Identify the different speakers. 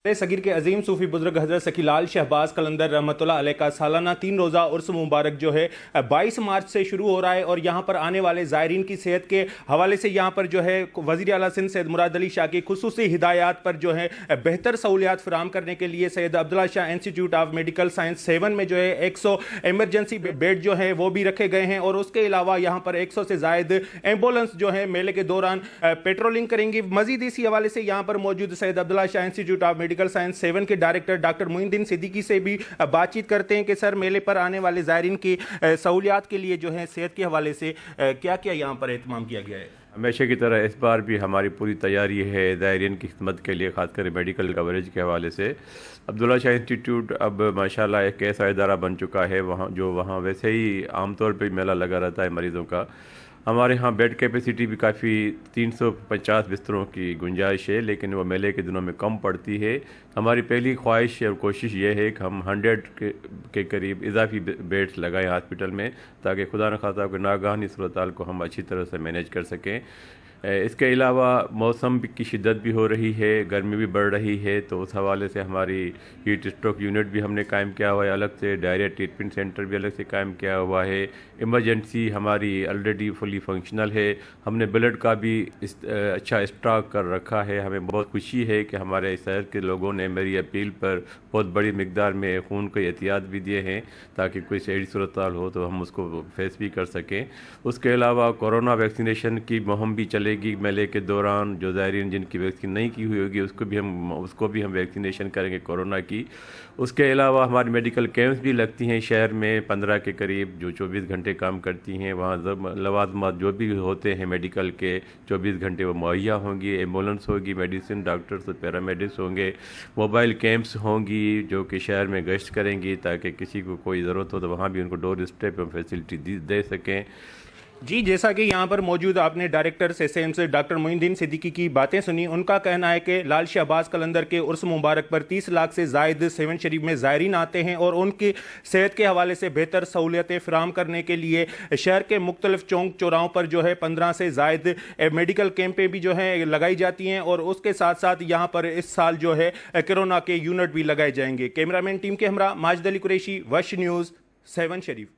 Speaker 1: सगीर के अजीम सूफी बुजुर्ग हजरत सखीलाल शहबाज कलंदर रहमतुल्लाह अलैह का सालाना 3 रोज़ा उर्स मुबारक जो है 22 मार्च से शुरू हो रहा है और यहाँ पर आने वाले ज़ायरीन की सेहत के हवाले से यहाँ पर जो है वज़ीर आला सिंध सैयद मुराद अली शाह की खुसूसी हिदायत पर जो है बेहतर सहूलियात फराम करने के लिए Syed Abdullah Shah institute of medical science 7 में जो है 100 एमरजेंसी बेड जो है वो भी रखे गए हैं और उसके अलावा यहाँ पर 100 से ज़ायद एम्बुलेंस जो है मेले के दौरान पेट्रोलिंग करेंगी। मजीद इसी हवाले से यहाँ पर मौजूद Syed Abdullah Shah institute of medical science 7 के डायरेक्टर डॉक्टर मोइनुद्दीन सिद्दीकी से भी बातचीत करते हैं कि सर मेले पर आने वाले ज़ायरीन की सहूलियात के लिए जो है सेहत के हवाले से क्या क्या यहाँ पर एहतमाम किया गया है।
Speaker 2: हमेशा की तरह इस बार भी हमारी पूरी तैयारी है ज़ायरीन की खिदमत के लिए, ख़ासकर मेडिकल कवरेज के हवाले से। अब्दुल्ला शाह इंस्टीट्यूट अब माशाल्लाह एक ऐसा इदारा बन चुका है वहाँ वैसे ही आमतौर पर मेला लगा रहता है मरीज़ों का। हमारे यहाँ बेड कैपेसिटी भी काफ़ी 350 बिस्तरों की गुंजाइश है, लेकिन वो मेले के दिनों में कम पड़ती है। हमारी पहली ख्वाहिश और कोशिश ये है कि हम 100 के करीब इजाफी बेड्स लगाएं हॉस्पिटल में, ताकि खुदा न खास्ता कोई नागहानी सूरत हाल को हम अच्छी तरह से मैनेज कर सकें। इसके अलावा मौसम की शिद्दत भी हो रही है, गर्मी भी बढ़ रही है, तो उस हवाले से हमारी हीट स्ट्रोक यूनिट भी हमने कायम किया हुआ है अलग से, डायरिया ट्रीटमेंट सेंटर भी अलग से कायम किया हुआ है। इमरजेंसी हमारी ऑलरेडी फुली फंक्शनल है। हमने ब्लड का भी अच्छा स्टॉक कर रखा है। हमें बहुत खुशी है कि हमारे शहर के लोगों ने मेरी अपील पर बहुत बड़ी मकदार में खून के एहतियात भी दिए हैं, ताकि कोई सही सूरत हाल हो तो हम उसको फेस भी कर सकें। उसके अलावा कोरोना वैक्सीनेशन की मुहिम भी चलेगी मेले के दौरान। जो ज़ायरीन जिनकी वैक्सीन नहीं की हुई होगी उसको भी हम वैक्सीनेशन करेंगे कोरोना की। उसके अलावा हमारी मेडिकल कैंप्स भी लगती हैं शहर में 15 के करीब, जो 24 घंटे काम करती हैं। वहाँ लवाजमात जो भी होते हैं मेडिकल के 24 घंटे वो मुहैया होंगी। एम्बुलेंस होगी, मेडिसिन डॉक्टर्स और पैरामेडिक्स होंगे, मोबाइल कैंप्स होंगी जो कि शहर में गश्त करेंगी, ताकि किसी को कोई ज़रूरत हो तो वहाँ भी उनको डोर स्टेप पर फैसिलिटी दे सकें।
Speaker 1: जी, जैसा कि यहाँ पर मौजूद आपने डायरेक्टर SSM से डॉक्टर मोइनुद्दीन सिद्दीकी की बातें सुनी। उनका कहना है कि लाल शहबाज कलंदर के उर्स मुबारक पर 30 लाख से ज़ायद 7 शरीफ में ज़ायरीन आते हैं और उनकी सेहत के हवाले से बेहतर सहूलियतें फराम करने के लिए शहर के मुख्तलिफ चौक चौराहों पर जो है 15 से ज़ायद मेडिकल कैंपें भी जो हैं लगाई जाती हैं और उसके साथ साथ यहाँ पर इस साल जो है कोरोना के यूनिट भी लगाए जाएंगे। कैमरामैन टीम के हमरा माजिद अली कुरैशी, वश न्यूज़, 7 शरीफ।